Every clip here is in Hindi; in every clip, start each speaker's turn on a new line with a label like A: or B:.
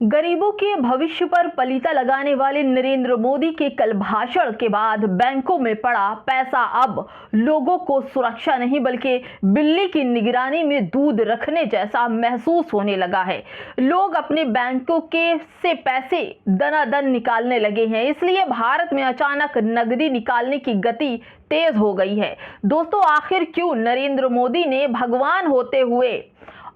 A: गरीबों के भविष्य पर पलीता लगाने वाले नरेंद्र मोदी के कल भाषण के बाद बैंकों में पड़ा पैसा अब लोगों को सुरक्षा नहीं बल्कि बिल्ली की निगरानी में दूध रखने जैसा महसूस होने लगा है। लोग अपने बैंकों के से पैसे दनादन निकालने लगे हैं, इसलिए भारत में अचानक नकदी निकालने की गति तेज हो गई है। दोस्तों, आखिर क्यों नरेंद्र मोदी ने भगवान होते हुए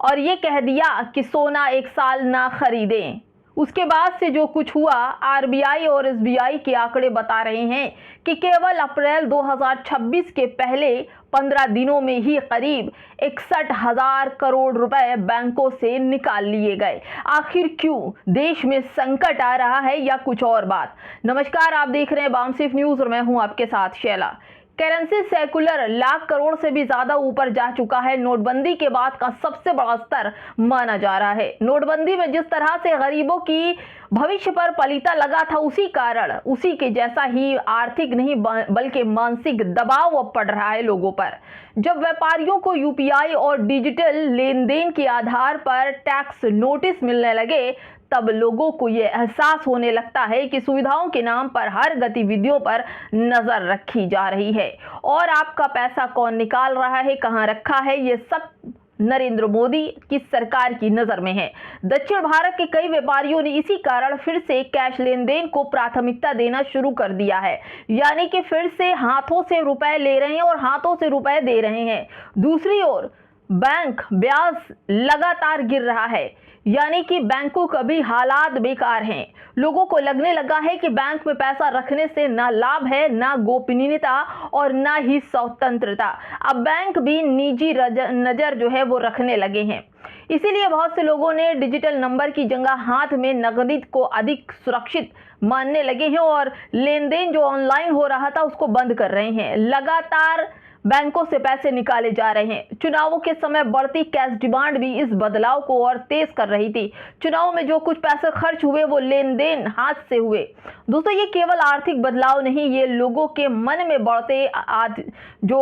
A: और ये कह दिया कि सोना एक साल ना खरीदें। उसके बाद से जो कुछ हुआ, आरबीआई और एसबीआई के आंकड़े बता रहे हैं कि केवल अप्रैल 2026 के पहले 15 दिनों में ही करीब 61,000 करोड़ रुपए बैंकों से निकाल लिए गए। आखिर क्यों? देश में संकट आ रहा है या कुछ और बात? नमस्कार, आप देख रहे हैं बामसिफ न्यूज और मैं हूं आपके साथ शैला। करेंसी सेकुलर लाख करोड़ से भी ज्यादा ऊपर जा चुका है। नोटबंदी के बाद का सबसे बड़ा स्तर माना जा रहा है। नोटबंदी में जिस तरह से गरीबों की भविष्य पर पलीता लगा था, उसी कारण उसी के जैसा ही आर्थिक नहीं बल्कि मानसिक दबाव अब पड़ रहा है लोगों पर। जब व्यापारियों को यूपीआई और डिजिटल लेन देन के आधार पर टैक्स नोटिस मिलने लगे, तब लोगों को यह एहसास होने लगता है कि सुविधाओं के नाम पर हर गतिविधियों पर नजर रखी जा रही है और आपका पैसा कौन निकाल रहा है, कहां रखा है, ये सब नरेंद्र मोदी की सरकार की नजर में है। दक्षिण भारत के कई व्यापारियों ने इसी कारण फिर से कैश लेन देन को प्राथमिकता देना शुरू कर दिया है, यानी कि फिर से हाथों से रुपए ले रहे हैं और हाथों से रुपए दे रहे हैं। दूसरी ओर बैंक ब्याज लगातार गिर रहा है, यानी कि बैंकों का भी हालात बेकार हैं। लोगों को लगने लगा है कि बैंक में पैसा रखने से ना लाभ है, ना गोपनीयता और ना ही स्वतंत्रता। अब बैंक भी निजी नजर जो है वो रखने लगे हैं। इसीलिए बहुत से लोगों ने डिजिटल नंबर की जगह हाथ में नकदी को अधिक सुरक्षित मानने लगे हैं और लेन देन जो ऑनलाइन हो रहा था उसको बंद कर रहे हैं। लगातार बैंकों से पैसे निकाले जा रहे हैं। चुनावों के समय बढ़ती कैश डिमांड भी इस बदलाव को और तेज कर रही थी। चुनाव में जो कुछ पैसे खर्च हुए वो लेन देन हाथ से हुए। दोस्तों, ये केवल आर्थिक बदलाव नहीं, ये लोगों के मन में बढ़ते जो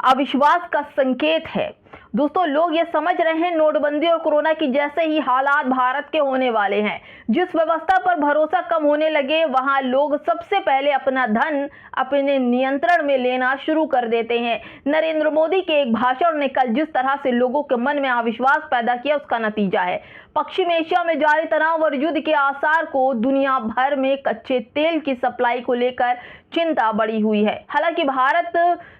A: अविश्वास का संकेत है। दोस्तों, लोग ये समझ रहे हैं नोटबंदी और कोरोना की जैसे ही हालात भारत के होने वाले हैं। जिस व्यवस्था पर भरोसा कम होने लगे, वहां लोग सबसे पहले अपना धन अपने नियंत्रण में लेना शुरू कर देते हैं। नरेंद्र मोदी के एक भाषण ने कल जिस तरह से लोगों के मन में अविश्वास पैदा किया, उसका नतीजा है पश्चिम एशिया में जारी तनाव और युद्ध के आसार को। दुनिया भर में कच्चे तेल की सप्लाई को लेकर चिंता बढ़ी हुई है। हालांकि भारत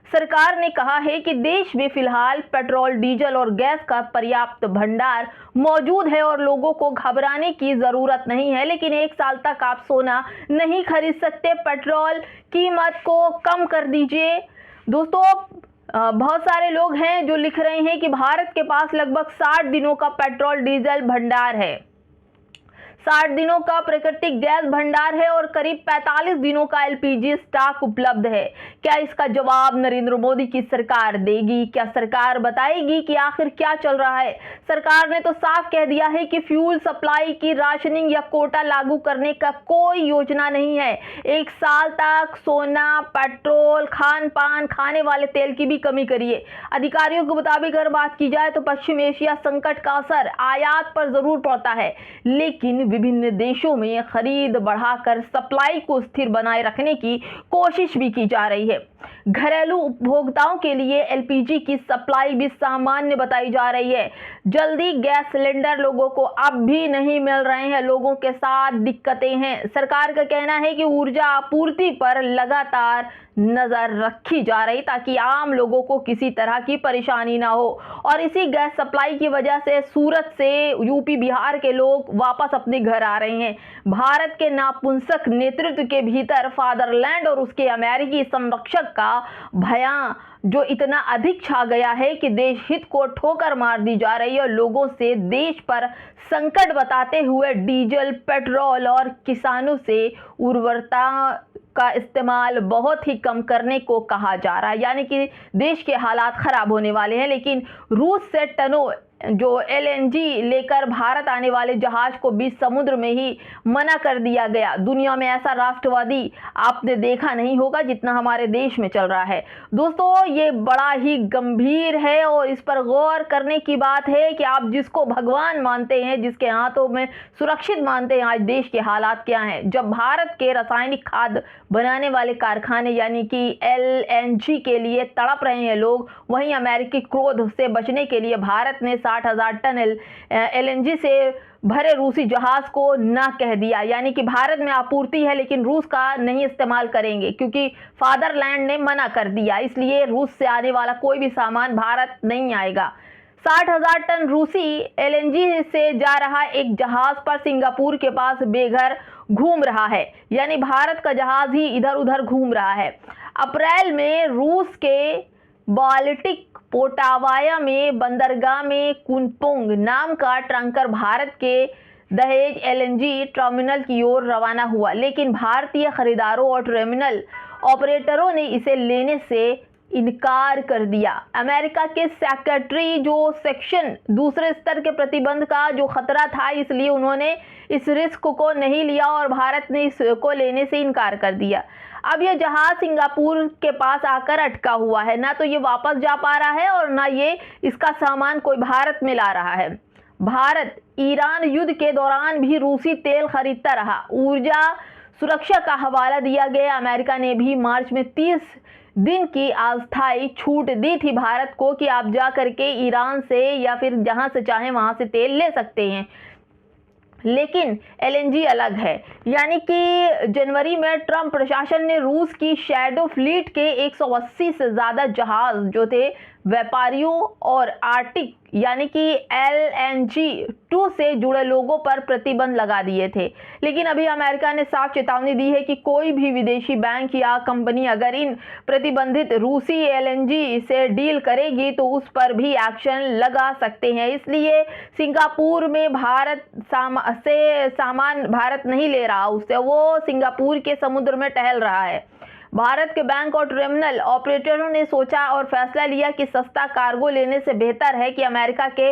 A: सरकार ने कहा है कि देश में फिलहाल पेट्रोल, डीजल और गैस का पर्याप्त भंडार मौजूद है और लोगों को घबराने की जरूरत नहीं है। लेकिन एक साल तक आप सोना नहीं खरीद सकते। पेट्रोल कीमत को कम कर दीजिए। दोस्तों, बहुत सारे लोग हैं जो लिख रहे हैं कि भारत के पास लगभग 60 दिनों का पेट्रोल डीजल भंडार है, 60 दिनों का प्राकृतिक गैस भंडार है और करीब 45 दिनों का एलपीजी स्टॉक उपलब्ध है। क्या इसका जवाब नरेंद्र मोदी की सरकार देगी? क्या सरकार बताएगी कि आखिर क्या चल रहा है? सरकार ने तो साफ कह दिया है कि फ्यूल सप्लाई की राशनिंग या कोटा लागू करने का कोई योजना नहीं है। एक साल तक सोना, पेट्रोल, खान पान, खाने वाले तेल की भी कमी करिए। अधिकारियों के मुताबिक अगर बात की जाए तो पश्चिम एशिया संकट का असर आयात पर जरूर पड़ता है, लेकिन विभिन्न देशों में खरीद बढ़ाकर सप्लाई को स्थिर बनाए रखने की कोशिश भी की जा रही है। घरेलू उपभोक्ताओं के लिए एलपीजी की सप्लाई भी सामान्य बताई जा रही है। जल्दी गैस सिलेंडर लोगों को अब भी नहीं मिल रहे हैं। लोगों के साथ दिक्कतें हैं। सरकार का कहना है कि ऊर्जा आपूर्ति पर लगातार नजर रखी जा रही ताकि आम लोगों को किसी तरह की परेशानी ना हो। और इसी गैस सप्लाई की वजह से सूरत से यूपी, बिहार के लोग वापस अपने घर आ रहे हैं। भारत के नापुंसक नेतृत्व के भीतर फादरलैंड और उसके अमेरिकी संरक्षक का भया जो इतना अधिक छा गया है कि देश हित को ठोकर मार दी जा रही है और लोगों से देश पर संकट बताते हुए डीजल, पेट्रोल और किसानों से उर्वरता का इस्तेमाल बहुत ही कम करने को कहा जा रहा है, यानी कि देश के हालात खराब होने वाले हैं। लेकिन रूस से टनों जो LNG लेकर भारत आने वाले जहाज को बीच समुद्र में ही मना कर दिया गया। दुनिया में ऐसा राष्ट्रवादी आपने देखा नहीं होगा जितना हमारे देश में चल रहा है। दोस्तों, ये बड़ा ही गंभीर है और इस पर गौर करने की बात है कि आप जिसको भगवान मानते हैं, जिसके हाथों में सुरक्षित मानते हैं, आज देश के हालात क्या हैं। जब भारत के रासायनिक खाद बनाने वाले कारखाने यानी कि LNG के लिए तड़प रहे हैं लोग, वहीं अमेरिकी क्रोध से बचने के लिए भारत ने 60,000 टन LNG से भरे रूसी जहाज को ना कह दिया। यानी कि भारत में आपूर्ति है लेकिन रूस का नहीं इस्तेमाल करेंगे, क्योंकि फादरलैंड ने मना कर दिया। इसलिए रूस से आने वाला कोई भी सामान भारत नहीं आएगा। 60,000 टन रूसी LNG से जा रहा एक जहाज पर सिंगापुर के पास बेघर घूम रहा है, यानी भारत का जहाज ही इधर उधर घूम रहा है। अप्रैल में रूस के बाल्टिक पोटावाया में बंदरगाह में कुनतुंग नाम का टैंकर भारत के दहेज LNG टर्मिनल की ओर रवाना हुआ, लेकिन भारतीय खरीदारों और टर्मिनल ऑपरेटरों ने इसे लेने से इनकार कर दिया। अमेरिका के सेक्रेटरी जो सेक्शन दूसरे स्तर के प्रतिबंध का जो खतरा था, इसलिए उन्होंने इस रिस्क को नहीं लिया और भारत ने इसको लेने से इनकार कर दिया। अब यह जहाज सिंगापुर के पास आकर अटका हुआ है, ना तो ये वापस जा पा रहा है और ना ये इसका सामान कोई भारत में ला रहा है। भारत ईरान युद्ध के दौरान भी रूसी तेल खरीदता रहा। ऊर्जा सुरक्षा का हवाला दिया गया। अमेरिका ने भी मार्च में 30 दिन की अस्थायी छूट दी थी भारत को कि आप जा करके ईरान से या फिर जहां से चाहें वहां से तेल ले सकते हैं। लेकिन LNG अलग है। यानी कि जनवरी में ट्रंप प्रशासन ने रूस की शैडो फ्लीट के 180 से ज़्यादा जहाज जो थे व्यापारियों और आर्टिक यानी कि LNG-2 से जुड़े लोगों पर प्रतिबंध लगा दिए थे। लेकिन अभी अमेरिका ने साफ चेतावनी दी है कि कोई भी विदेशी बैंक या कंपनी अगर इन प्रतिबंधित रूसी LNG से डील करेगी तो उस पर भी एक्शन लगा सकते हैं। इसलिए सिंगापुर में भारत से सामान भारत नहीं ले रहा, उससे वो सिंगापुर के समुद्र में टहल रहा है। भारत के बैंक और टर्मिनल ऑपरेटरों ने सोचा और फैसला लिया कि सस्ता कार्गो लेने से बेहतर है कि अमेरिका के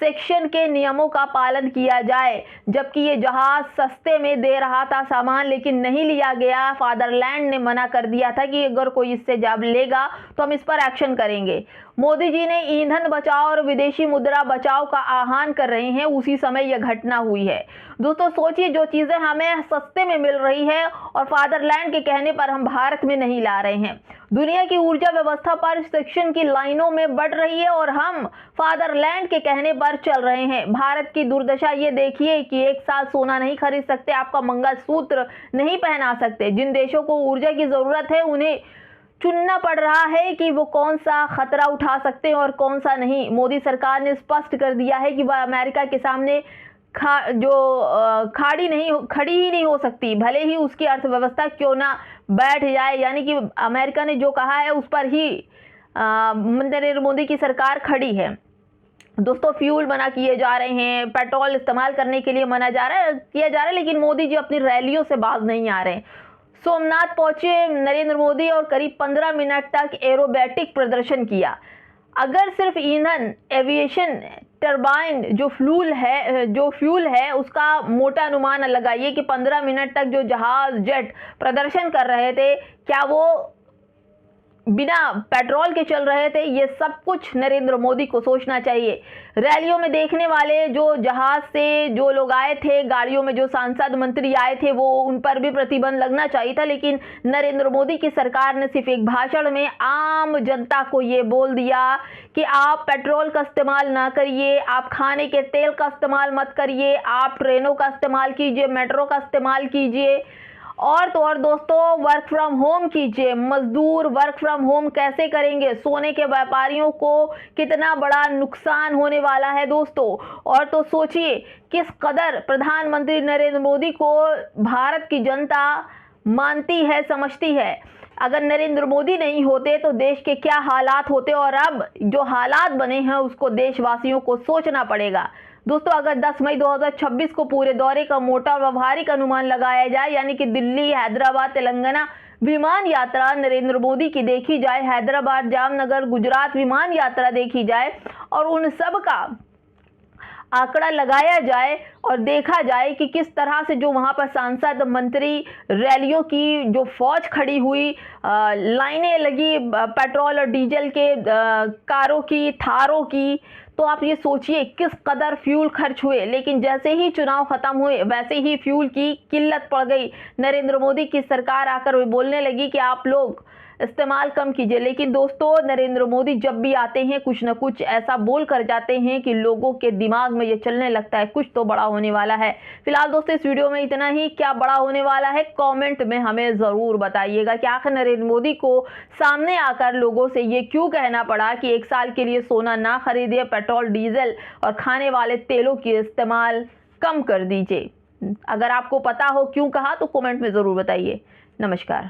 A: सेक्शन के नियमों का पालन किया जाए। जबकि ये जहाज सस्ते में दे रहा था सामान, लेकिन नहीं लिया गया। फादरलैंड ने मना कर दिया था कि अगर कोई इससे जब लेगा तो हम इस पर एक्शन करेंगे। मोदी जी ने ईंधन बचाओ और विदेशी मुद्रा बचाओ का आह्वान कर रहे हैं, उसी समय यह घटना हुई है। दोस्तों सोचिए, जो चीजें हमें सस्ते में मिल रही है और फादरलैंड के कहने पर हम भारत में नहीं ला रहे हैं। दुनिया की ऊर्जा व्यवस्था पर सेक्शन की लाइनों में बढ़ रही है और हम फादरलैंड के कहने पर चल रहे हैं। भारत की दुर्दशा ये देखिए कि एक साल सोना नहीं खरीद सकते, आपका मंगलसूत्र नहीं पहना सकते। जिन देशों को ऊर्जा की जरूरत है उन्हें चुनना पड़ रहा है कि वो कौन सा खतरा उठा सकते हैं और कौन सा नहीं। मोदी सरकार ने स्पष्ट कर दिया है कि वह अमेरिका के सामने खड़ी ही नहीं हो सकती, भले ही उसकी अर्थव्यवस्था क्यों ना बैठ जाए। यानी कि अमेरिका ने जो कहा है उस पर ही नरेंद्र मोदी की सरकार खड़ी है। दोस्तों फ्यूल मना किए जा रहे हैं, पेट्रोल इस्तेमाल करने के लिए मना किया जा रहा है, लेकिन मोदी जी अपनी रैलियों से बाज नहीं आ रहे हैं। सोमनाथ पहुंचे नरेंद्र मोदी और करीब 15 मिनट तक एरोबैटिक प्रदर्शन किया। अगर सिर्फ ईंधन, एविएशन, टरबाइन जो फ्यूल है उसका मोटा अनुमान लगाइए कि 15 मिनट तक जो जहाज जेट प्रदर्शन कर रहे थे, क्या वो बिना पेट्रोल के चल रहे थे? ये सब कुछ नरेंद्र मोदी को सोचना चाहिए। रैलियों में देखने वाले जो जहाज से जो लोग आए थे, गाड़ियों में जो सांसद मंत्री आए थे, वो उन पर भी प्रतिबंध लगना चाहिए था। लेकिन नरेंद्र मोदी की सरकार ने सिर्फ एक भाषण में आम जनता को ये बोल दिया कि आप पेट्रोल का इस्तेमाल ना करिए, आप खाने के तेल का इस्तेमाल मत करिए, आप ट्रेनों का इस्तेमाल कीजिए, मेट्रो का इस्तेमाल कीजिए और तो और दोस्तों वर्क फ्रॉम होम कीजिए। मजदूर वर्क फ्रॉम होम कैसे करेंगे? सोने के व्यापारियों को कितना बड़ा नुकसान होने वाला है दोस्तों। और तो सोचिए किस कदर प्रधानमंत्री नरेंद्र मोदी को भारत की जनता मानती है, समझती है। अगर नरेंद्र मोदी नहीं होते तो देश के क्या हालात होते, और अब जो हालात बने हैं उसको देशवासियों को सोचना पड़ेगा। दोस्तों अगर 10 मई 2026 को पूरे दौरे का मोटा व्यवहारिक अनुमान लगाया जाए, यानी कि दिल्ली, हैदराबाद, तेलंगाना विमान यात्रा नरेंद्र मोदी की देखी जाए, हैदराबाद, जामनगर, गुजरात विमान यात्रा देखी जाए और उन सब का आंकड़ा लगाया जाए और देखा जाए कि किस तरह से जो वहां पर सांसद मंत्री रैलियों की जो फौज खड़ी हुई, लाइनें लगी पेट्रोल और डीजल के कारों की, थारों की, तो आप ये सोचिए किस कदर फ्यूल खर्च हुए। लेकिन जैसे ही चुनाव खत्म हुए वैसे ही फ्यूल की किल्लत पड़ गई। नरेंद्र मोदी की सरकार आकर बोलने लगी कि आप लोग इस्तेमाल कम कीजिए। लेकिन दोस्तों, नरेंद्र मोदी जब भी आते हैं कुछ न कुछ ऐसा बोल कर जाते हैं कि लोगों के दिमाग में ये चलने लगता है कुछ तो बड़ा होने वाला है। फिलहाल दोस्तों, इस वीडियो में इतना ही। क्या बड़ा होने वाला है कमेंट में हमें जरूर बताइएगा कि आखिर नरेंद्र मोदी को सामने आकर लोगों से ये क्यों कहना पड़ा कि 1 साल के लिए सोना ना खरीदिए, पेट्रोल डीजल और खाने वाले तेलों की इस्तेमाल कम कर दीजिए। अगर आपको पता हो क्यों कहा तो कमेंट में जरूर बताइए। नमस्कार।